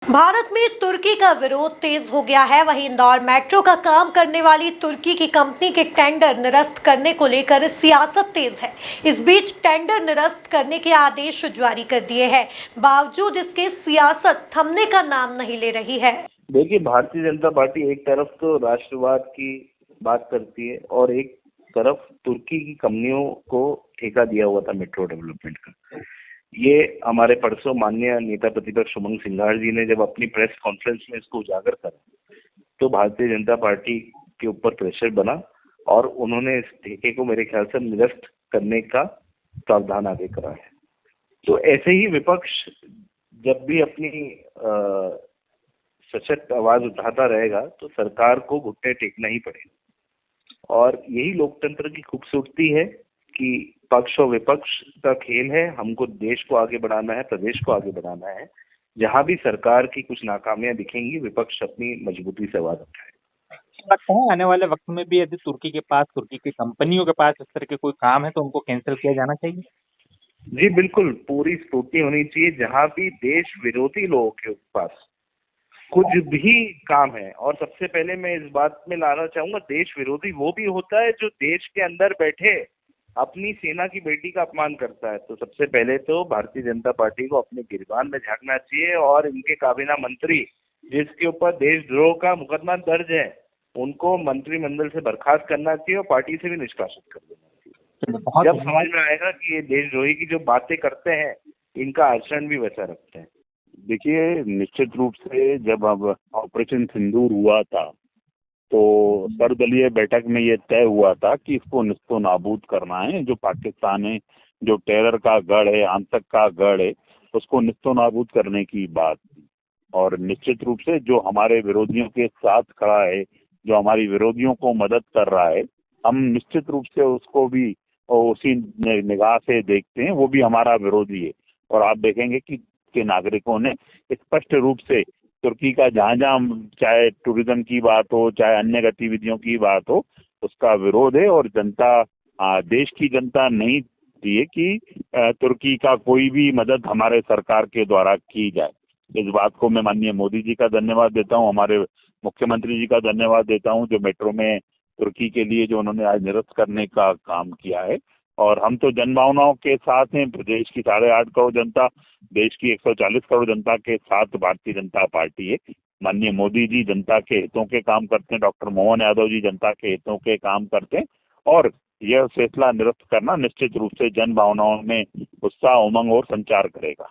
भारत में तुर्की का विरोध तेज हो गया है। वहीं इंदौर मेट्रो का काम करने वाली तुर्की की कंपनी के टेंडर निरस्त करने को लेकर सियासत तेज है। इस बीच टेंडर निरस्त करने के आदेश जारी कर दिए हैं, बावजूद इसके सियासत थमने का नाम नहीं ले रही है। देखिए, भारतीय जनता पार्टी एक तरफ तो राष्ट्रवाद की बात करती है और एक तरफ तुर्की की कंपनियों को ठेका दिया हुआ था मेट्रो डेवलपमेंट का। ये हमारे परसों माननीय नेता प्रतिपक्ष उमंग सिंघार जी ने जब अपनी प्रेस कॉन्फ्रेंस में इसको उजागर करा, तो भारतीय जनता पार्टी के ऊपर प्रेशर बना और उन्होंने इस ठेके को मेरे ख्याल से निरस्त करने का प्रावधान आगे करा है। तो ऐसे ही विपक्ष जब भी अपनी सशक्त आवाज उठाता रहेगा तो सरकार को घुटने टेकना ही पड़ेगा। और यही लोकतंत्र की खूबसूरती है कि पक्ष और विपक्ष का खेल है। हमको देश को आगे बढ़ाना है, प्रदेश को आगे बढ़ाना है। जहां भी सरकार की कुछ नाकामियां दिखेंगी, विपक्ष अपनी मजबूती से आवाज उठाएगा। लगता है आने वाले वक्त में भी यदि तुर्की के पास, तुर्की की कंपनियों के पास इस तरह के कोई काम है तो उनको कैंसिल किया जाना चाहिए। जी बिल्कुल, पूरी स्क्रूटनी होनी चाहिए। जहां भी देश विरोधी लोगों के पास कुछ भी काम है, और सबसे पहले मैं इस बात में लाना चाहूंगा, देश विरोधी वो भी होता है जो देश के अंदर बैठे अपनी सेना की बेटी का अपमान करता है। तो सबसे पहले तो भारतीय जनता पार्टी को अपने गिरबान में झांकना चाहिए और इनके काबीना मंत्री जिसके ऊपर देशद्रोह का मुकदमा दर्ज है, उनको मंत्रिमंडल से बर्खास्त करना चाहिए और पार्टी से भी निष्कासित कर देना चाहिए। जब समझ में आएगा कि ये देशद्रोही की जो बातें करते हैं, इनका आचरण भी वैसा रखते हैं। देखिए, निश्चित रूप से जब अब ऑपरेशन सिंदूर हुआ था तो सर्वदलीय बैठक में ये तय हुआ था कि इसको निस्तो नाबूद करना है। जो पाकिस्तान है, जो टेरर का गढ़ है, आतंक का गढ़ है, उसको निस्तो नाबूद करने की बात थी। और निश्चित रूप से जो हमारे विरोधियों के साथ खड़ा है, जो हमारी विरोधियों को मदद कर रहा है, हम निश्चित रूप से उसको भी उसी निगाह से देखते हैं। वो भी हमारा विरोधी है। और आप देखेंगे कि के नागरिकों ने स्पष्ट रूप से तुर्की का जहां चाहे टूरिज्म की बात हो, चाहे अन्य गतिविधियों की बात हो, उसका विरोध है। और जनता, देश की जनता नहीं दी है कि तुर्की का कोई भी मदद हमारे सरकार के द्वारा की जाए। इस बात को मैं माननीय मोदी जी का धन्यवाद देता हूं, हमारे मुख्यमंत्री जी का धन्यवाद देता हूं, जो मेट्रो में तुर्की के लिए जो उन्होंने आज निरस्त करने का काम किया है। और हम तो जनभावनाओं के साथ हैं। प्रदेश की 8.5 करोड़ जनता, देश की 140 करोड़ जनता के साथ भारतीय जनता पार्टी है। माननीय मोदी जी जनता के हितों के काम करते हैं, डॉक्टर मोहन यादव जी जनता के हितों के काम करते हैं। और यह फैसला निरस्त करना निश्चित रूप से जन भावनाओं में उत्साह, उमंग और संचार करेगा।